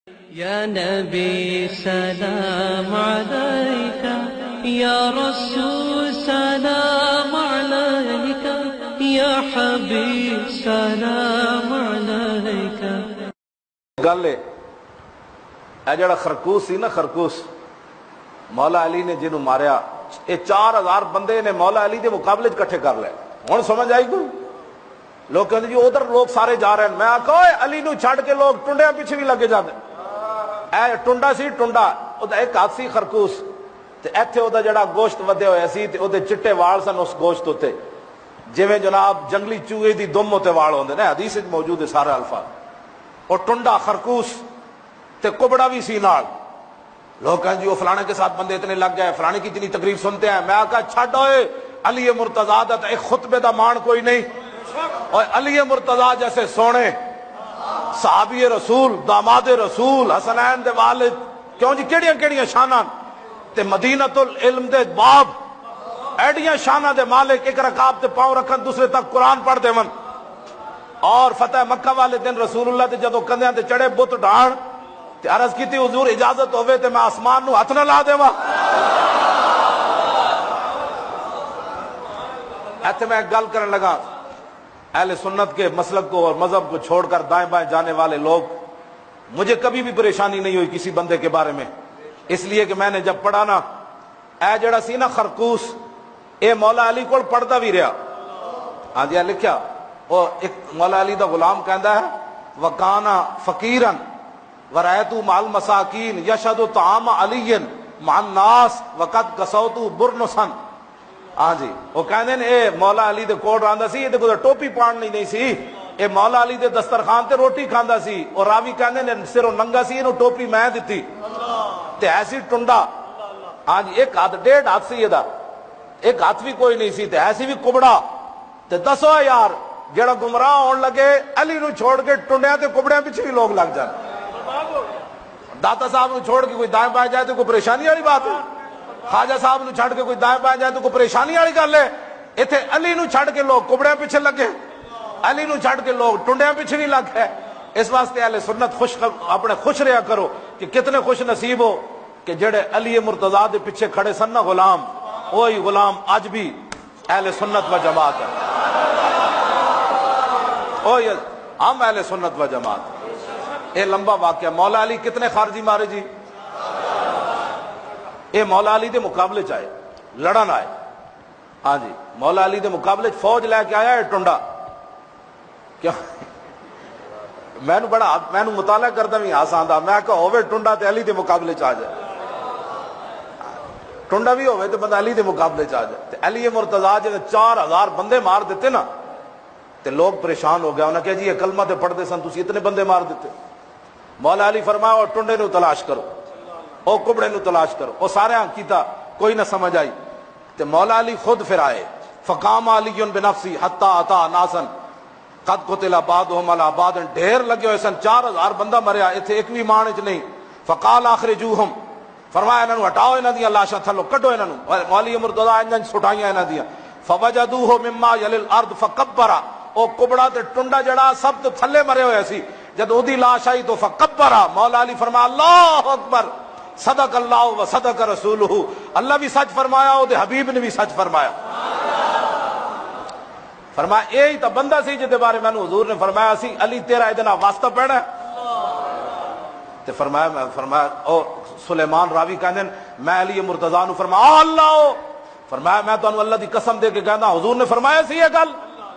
يا نبي سلام عليك يا رسول سلام عليك يا حبيب سلام عليك. گل ہے جڑا خرکوس سی نا، خرکوس مولا علی نے جنہوں ماریا، یہ 4000 بندے نے مولا علی دے مقابلے کٹھے کر لے. ہوں سمجھ آئی کوئی؟ لوگ کہتے جی ادھر لوگ سارے جا رہے ہیں، میں آخا علی نو چھڑ کے لوگ ٹنڈیا پیچھے بھی لگے جاتے. اے ٹنڈا سی، ٹنڈا ایک ہاتھ سی خرکوس، ایتھے او دا جڑا گوشت ودے ہوئے سی تے او دے چٹے وال سن اس گوشت ہوتے، جویں جناب جنگلی چوہے دی دم ہوتے وال ہوندے نے، حدیث وچ موجود ہے سارے الفاظ. اور ٹنڈا خرکوس تے کبڑا بھی سی نال. لوگ کہیں جی وہ فلانے کے ساتھ بندے اتنے لگ گئے، فلانے کی اتنی تقریب سنتے ہیں. میں آقا چھڈ ہوئے، علی مرتضیٰ دا ایک خطبے دا مان کوئی نہیں. اور علی مرتضیٰ جیسے سونے صحابی رسول، داماد رسول، حسنین دے والد، کیوں جی کیڑیاں کیڑیاں شاناں تے مدینۃ العلم دے باب، ایڈیاں شاناں دے مالک، ایک رکعت تے پاؤں رکھن دوسرے تک قرآن پڑھ دے من. اور فتح مکہ والے دن رسول اللہ تے جدو کندیاں تے چڑھے بت ڈھان تے عرض کیتی حضور اجازت ہوئے تے میں آسمان نو ہاتھ نہ لا دیواں. ایتھے میں گل کرن لگا، اہل سنت کے مسلک کو اور مذہب کو چھوڑ کر دائیں بائیں جانے والے لوگ، مجھے کبھی بھی پریشانی نہیں ہوئی کسی بندے کے بارے میں، اس لیے کہ میں نے جب پڑھا نا، اے جڑا سی نا خرکوس، اے مولا علی کو پڑھتا بھی رہا. ہاں جی لکھیا، اور ایک مولا علی دا غلام کہندا ہے وکانا فقیرن ورایتو مع المساکین یشہد طعام علی مع الناس وقد کسوتو برنسن. ہاں جی وہ کہندے نے اے مولا علی دے کول رہندا سی، تے کوئی ٹوپی پاڑنی نہیں سی، اے مولا علی دے دسترخوان تے روٹی کھاندا سی. اور راوی کہندے نے سروں ننگا سی، اینو ٹوپی میں دتی تے ایسی ٹنڈا. ہاں جی ایک ہاتھ ڈیڑھ ہاتھ سی دا، ایک ہاتھ بھی کوئی نہیں سی تے ایسی بھی کبڑا. تے دسو یار جڑا گمراہ ہون لگے علی نو چھوڑ کے ٹنڈیاں تے کبڑیاں پیچھے بھی لوگ لگ جان. داتا صاحب نو چھوڑ کے کوئی دائیں بائیں جائے تو کوئی پریشانی والی بات ہے؟ خواجہ صاحب نو چھڑ کے کوئی دائیں بائیں جائے تو کوئی پریشانی والی گل ہے؟ ایتھے علی نو چھڑ کے لوگ کبڑیاں پیچھے لگے، علی نو چھڑ کے لوگ ٹنڈیاں پیچھے نہیں لگ گئے. اس واسطے اہل سنت اپنے خوش رہا کرو کہ کتنے خوش نصیب ہو کہ جڑے علی مرتضیٰ دے پیچھے کھڑے سن نا غلام، وہی غلام اج بھی اہل سنت و جماعت ہے. وہی ہم اہل سنت و جماعت. یہ لمبا واقعہ. مولا علی کتنے خارجی مارے جی؟ یہ مولا علی دے مقابلے چاہے لڑن آئے. ہاں جی مولا علی دے مقابلے فوج لے کے آیا ہے ٹنڈا. کیا میں بڑا میں مطالعہ کرتا بھی ہاس آندا، میں کہ ہوے ٹنڈا تے علی دے مقابلے چ آ جائے، ٹنڈا بھی ہوے تے بندہ علی دے مقابلے چ آ جائے. تے علی مرتضیٰ جے 4000 بندے مار دیتے نا تے لوگ پریشان ہو گیا. انہاں کہا جی یہ کلمہ تے پڑھ دے سن، تسی اتنے بندے مار دیتے. مولا علی فرمایا اور ٹنڈے نو تلاش کرو، او کبڑے نو تلاش کرو. او سارے کیتا، کوئی نہ سمجھ آئی. تے مولا علی خود پھر آئے. فقام علی بنفسی حتی اتا ناسن قد قتل بعضهم علی بعض. ڈھیر لگے ہوئے سن، 4000 بندہ مریا، ایتھے ایک بھی مان وچ نہیں. فقال اخرجوہم، فرمایا انہاں نو ہٹاؤ، انہاں دی لاشاں تھلو کڈو انہاں نو. مولا مرتضیٰ انہاں سٹائیاں انہاں دی. فوجدوہ مما یلی الارض فکبر. او کبڑا تے ٹنڈا جڑا سب تو تھلے مرے ہوئے سی، جب اودی لاش آئی تو فکبر. مولا علی فرمایا اللہ اکبر، صدق اللہ و صدق رسولہ. اللہ بھی سچ فرمایا، او دے حبیب نے بھی سچ فرمایا. فرمایا یہی تو بندہ سی جے بارے میں حضور نے فرمایا سی علی تیرا ادنا واسطہ پینا ہے. تے فرمایا او سلیمان راوی کہندے میں علی مرتضیٰ نو فرمایا اللہ، فرمایا میں تو اللہ دی قسم دے کے کہندا حضور نے فرمایا سی یہ گل.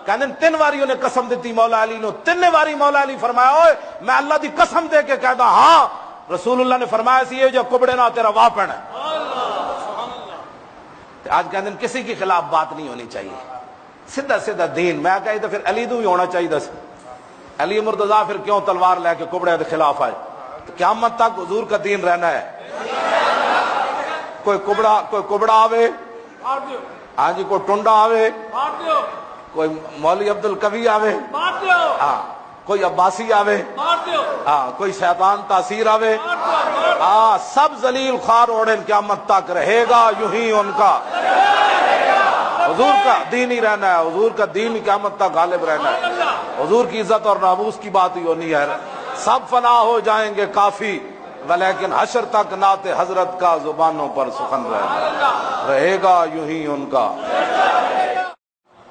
کہندے 3 واری انہیں قسم دیتی مولا علی نو. 3 واری مولا علی فرمایا اوئے میں اللہ دی قسم دے کے کہدا ہاں رسول اللہ نے فرمایا سی یہ جو کبڑے نہ تیرا واہ پینا ہے. آج کہندے کسی کے خلاف بات نہیں ہونی چاہیے، سیدھا سیدھا دین. میں کہی تو پھر علی تو بھی ہونا چاہیے سی. علی مرتضیٰ پھر کیوں تلوار لے کے کبڑے کے خلاف آئے؟ تو قیامت تک حضور کا دین رہنا ہے. کوئی کبڑا آوے، ہاں جی کوئی ٹنڈا آوے، کوئی مولوی عبد القوی آوے، ہاں کوئی عباسی آوے، ہاں کوئی شیطان تاثیر آوے، ہاں سب ذلیل خوار اوڑن قیامت تک رہے گا یوں ہی ان کا. حضور کا دین ہی رہنا ہے، حضور کا دین قیامت تک غالب رہنا ہے. حضور کی عزت اور ناموس کی بات ہی ہونی ہے. سب فنا ہو جائیں گے کافی، ولیکن حشر تک نعت حضرت کا زبانوں پر سخن رہے گا یوں ہی ان کا۔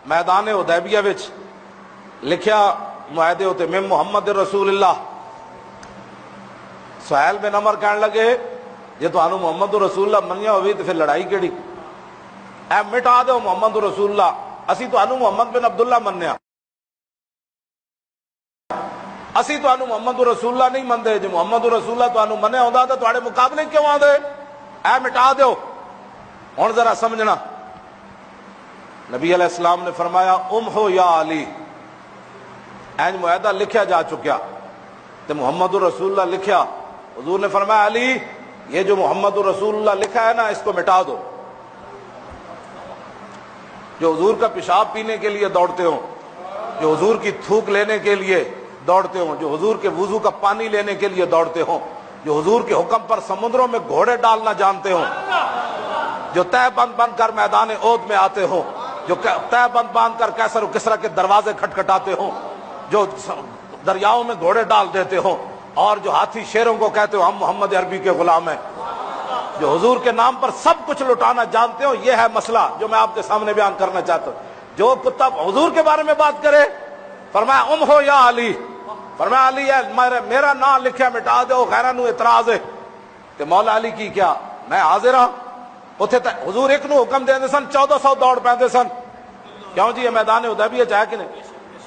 میدان حدیبیہ وچ لکھیا معاہدے ہوتے میں محمد رسول اللہ، سہیل بن عمر کہنے لگے جے تانوں محمد رسول اللہ منیا ہوئی تو پھر لڑائی کیڑی، اے مٹا دو محمد رسول اللہ، اسی تانوں محمد بن عبداللہ منیا، اسی تو محمد رسول اللہ نہیں مندے، جو محمد رسول اللہ تو منیا ہوتا تو تھوڑے مقابلے کیوں آدھے، اے مٹا دیو۔ ہوں ذرا سمجھنا، نبی علیہ السلام نے فرمایا امحو یا علی، این معاہدہ لکھیا جا چکیا تو محمد رسول اللہ لکھیا، حضور نے فرمایا علی یہ جو محمد رسول اللہ لکھا ہے نا اس کو مٹا دو۔ جو حضور کا پیشاب پینے کے لیے دوڑتے ہوں، جو حضور کی تھوک لینے کے لیے دوڑتے ہوں، جو حضور کے وضو کا پانی لینے کے لیے دوڑتے ہوں، جو حضور کے حکم پر سمندروں میں گھوڑے ڈالنا جانتے ہوں، جو تہ بند بند کر میدان احد میں آتے ہوں، جو تہ بند باندھ کر کیسر و کسرا کے دروازے کھٹکھٹاتے ہوں، جو دریاؤں میں گھوڑے ڈال دیتے ہوں، اور جو ہاتھی شیروں کو کہتے ہو ہم محمد عربی کے غلام ہیں، جو حضور کے نام پر سب کچھ لٹانا جانتے ہو، یہ ہے مسئلہ جو میں آپ کے سامنے بیان کرنا چاہتا ہوں۔ جو کتا حضور کے بارے میں بات کرے، فرمایا امحو یا علی، فرمایا علی ہے میرا نام لکھیا مٹا دو، غیرہ نو اعتراض ہے کہ مولا علی کی کیا میں حاضر ہاں۔ اتنے حضور ایک نو حکم دے سن 1400 دوڑ پہ سن، کیوں جی یہ میدان حدیبیہ چاہے کہ نہیں،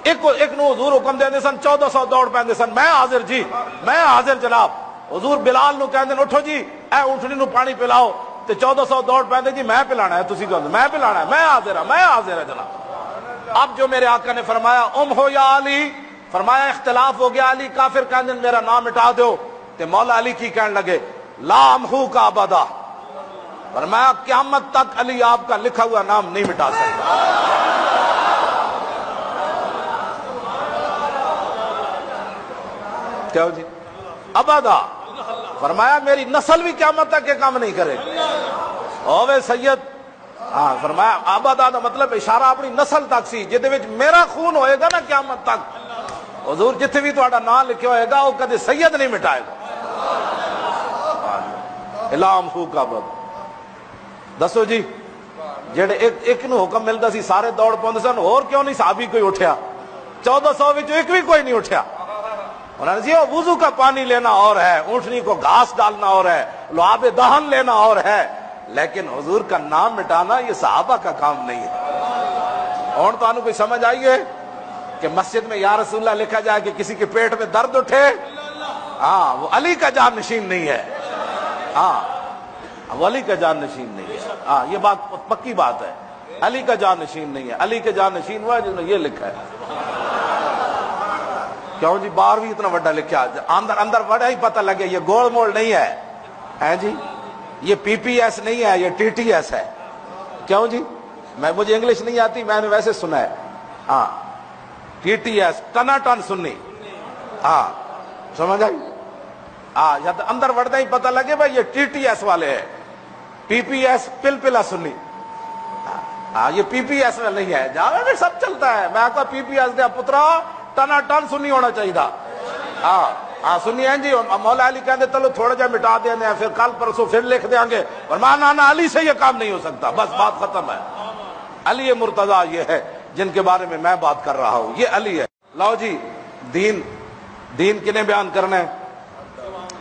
ایک نو حضور حکم دے سن 1400 دوڑ پہ سن، میں حاضر جی میں حاضر جناب۔ حضور بلال نو کہندے اٹھو جی اے اونٹنی نو پانی پلاؤ، تے 1400 دوڑ پہ جی میں پلانا ہے، تسی کہندے میں پلانا ہے، میں حاضر ہے جناب۔ اب جو میرے آقا نے فرمایا امحو یا علی، فرمایا اختلاف ہو گیا، علی کافر کہندے میرا نام مٹا دو، تے مولا علی کی کہنے لگے لا امحو کا ابدا، فرمایا قیامت تک علی آپ کا لکھا ہوا نام نہیں مٹا سکتا۔ کیا جی ابدا، فرمایا میری نسل بھی قیامت تک یہ کام نہیں کرے اوے سید، ہاں فرمایا ابدا دا مطلب اشارہ اپنی نسل تک سی، جہدے وچ میرا خون ہوئے گا نا قیامت تک، حضور جتھے بھی تہاڈا نام لکھیا ہوئے گا وہ کدے سید نہیں مٹائے گا۔ الام ہو کا بد دسو جی، جڑے ایک نو حکم ملتا سی سارے دوڑ پوندے سن، اور کیوں نہیں صحابی کوئی اٹھیا؟ 1400 وچ ایک بھی کوئی نہیں اٹھیا۔ انہوں نے جی وضو کا پانی لینا اور ہے، اونٹنی کو گھاس ڈالنا اور ہے، لعاب دہن لینا اور ہے، لیکن حضور کا نام مٹانا یہ صحابہ کا کام نہیں ہے۔ اور تو انہوں کوئی سمجھ آئی ہے کہ مسجد میں یا رسول اللہ لکھا جائے کہ کسی کے پیٹ میں درد اٹھے، ہاں وہ علی کا جان نشین نہیں ہے، ہاں وہ علی کا جان نشین نہیں ہے، ہاں یہ بات پکی بات ہے، علی کا جان نشین نہیں ہے، علی کے جان نشین ہوا جنہوں نے یہ لکھا ہے۔ کیوں جی باہر بھی اتنا بڑا لکھا، اندر بڑا ہی پتہ لگے یہ گول مول نہیں ہے جی، یہ پی پی ایس نہیں ہے، یہ ٹی ٹی ایس ہے۔ کیوں جی مجھے انگلش نہیں آتی، میں نے ویسے سنا ہے، ہاں T T S Tina ton سنی، ہاں سمجھ آئی، ہاں اندر بڑھتا ہی پتہ لگے بھائی یہ ٹی ٹی ایس والے ہیں، پی پی ایس پل پلا سنی، ہاں یہ پی پی ایس میں نہیں ہے، جہاں میں سب چلتا ہے، میں کہا پی پی ایس دیا پترا ٹنا ٹن سنی ہونا چاہیے تھا، ہاں سنی ہے جی۔ مولا علی کہتے چلو تھوڑا جا مٹا دیں گے، پھر کل پرسوں پھر لکھ دیں گے، اور مانا علی سے یہ کام نہیں ہو سکتا، بس بات ختم ہے۔ علی مرتضیٰ یہ ہے جن کے بارے میں بات کر رہا ہوں، یہ علی ہے۔ لو جی دین کنے بیان کرنا ہے؟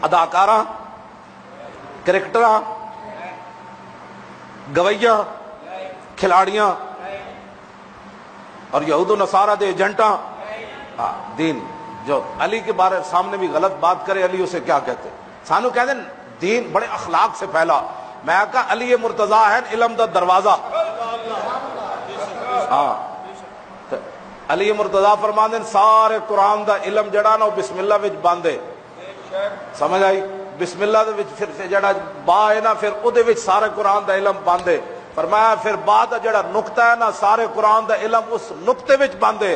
اداکاراں، کرکٹراں، گویاں، کھلاڑیاں اور یہود و نصارہ دے ایجنٹاں، دین جو علی کے بارے سامنے بھی غلط بات کرے، علی اسے کیا کہتے؟ سانو کہتے ہیں دین بڑے اخلاق سے پھیلا، میں کہا علی مرتضیٰ ہے علم دا دروازہ، ہاں علی مرتضیٰ فرماندے سارے قرآن دا علم جڑا نا بسم اللہ وچ باندے، سمجھ آئی؟ بسم اللہ دے وچ پھر جڑا با ہے نا پھر او دے وچ سارے قرآن دا علم باندے، فرمایا پھر با دا جڑا نقطہ ہے نا سارے قرآن دا علم اس نقطے وچ باندے،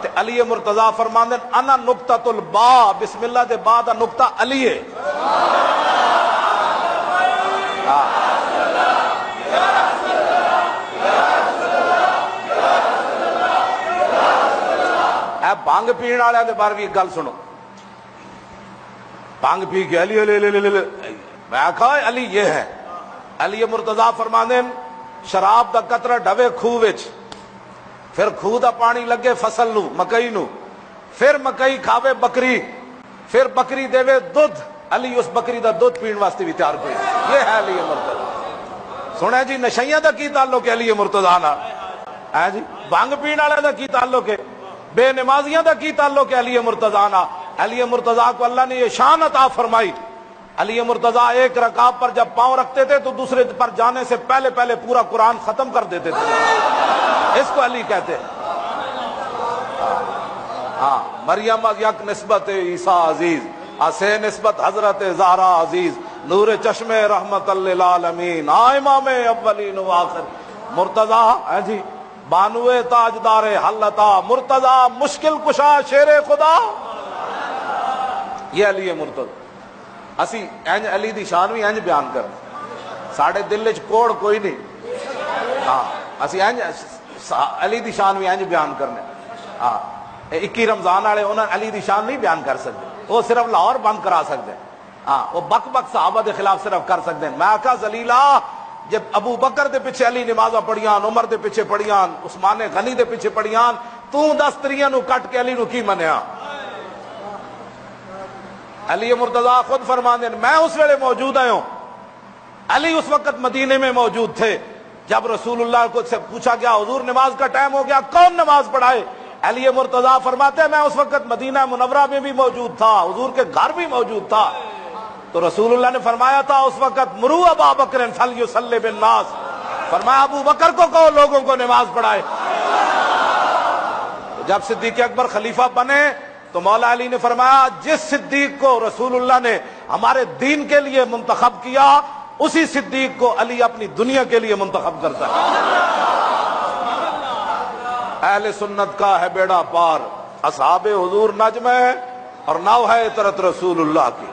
تے علی مرتضیٰ فرماندے انا نقطۃ البا، بسم اللہ دے با دا نقطہ علی ہے۔ بانگ پینے والے دے بارے بھی ایک گل سنو، بھانگ پی کے علی علی علی علی، میں کہا علی یہ ہے۔ علی مرتضی فرماندے شراب دا قطرہ ڈھوے کھوہ وچ، پھر کھوہ دا پانی لگے فصل نو مکئی نو، پھر مکئی کھاوے بکری، پھر بکری دیوے دودھ، علی اس بکری دا دودھ پین واسطے بھی تیار کوئی، یہ ہے علی مرتضی۔ سنے جی نشیاں دا کی تعلق ہے علی مرتضی نال؟ ہے جی بھنگ پین والے دا کی تعلق ہے؟ بے نمازیاں دا کی تعلق ہے علی مرتضی نال؟ علی مرتضی کو اللہ نے یہ شان عطا فرمائی، علی مرتضی ایک رکعت پر جب پاؤں رکھتے تھے تو دوسرے پر جانے سے پہلے پہلے پورا قرآن ختم کر دیتے تھے، اس کو علی کہتے ہیں۔ ہاں مریم یک نسبت عیسیٰ عزیز، اسے نسبت حضرت زہرا عزیز، نور چشم رحمت للعالمین، امام اولین و آخر مرتضی ہے جی، بانو تاجدار حلتا مرتضی مشکل کشا شیر خدا، یہ علی مرتضی۔ اسی انج علی دی شان بھی انج بیان کر، ساڑھے دل وچ کوڑ کوئی نہیں، ہاں اسی انج علی دی شان بھی انج بیان کرنے۔ ہاں 21 رمضان والے انہاں علی دی شان نہیں بیان کر سکتے، وہ صرف لاہور بند کرا سکتے ہیں، ہاں وہ بک بک صحابہ دے خلاف صرف کر سکتے ہیں۔ میں آکھا ذلیلا جب ابو بکر دے پیچھے علی نمازاں پڑھیاں، عمر دے پیچھے پڑھیاں، عثمان غنی دے پیچھے پڑھیاں، تو 10 تریاں نو کٹ کے علی نو کی منیا؟ علی مرتضی خود فرماندے میں اس ویلے موجود ہوں، علی اس وقت مدینے میں موجود تھے، جب رسول اللہ کو سے پوچھا گیا حضور نماز کا ٹائم ہو گیا کون نماز پڑھائے؟ علی مرتضی فرماتے ہیں میں اس وقت مدینہ منورہ میں بھی موجود تھا، حضور کے گھر بھی موجود تھا، تو رسول اللہ نے فرمایا تھا اس وقت مرو ابا بکر فلیصلی بالناس، فرمایا ابو بکر کو کہو لوگوں کو نماز پڑھائے۔ جب صدیق اکبر خلیفہ بنے تو مولا علی نے فرمایا جس صدیق کو رسول اللہ نے ہمارے دین کے لیے منتخب کیا اسی صدیق کو علی اپنی دنیا کے لیے منتخب کرتا ہے۔ اہل سنت کا ہے بیڑا پار، اصحاب حضور نجم ہے اور نو ہے عطرت رسول اللہ کی۔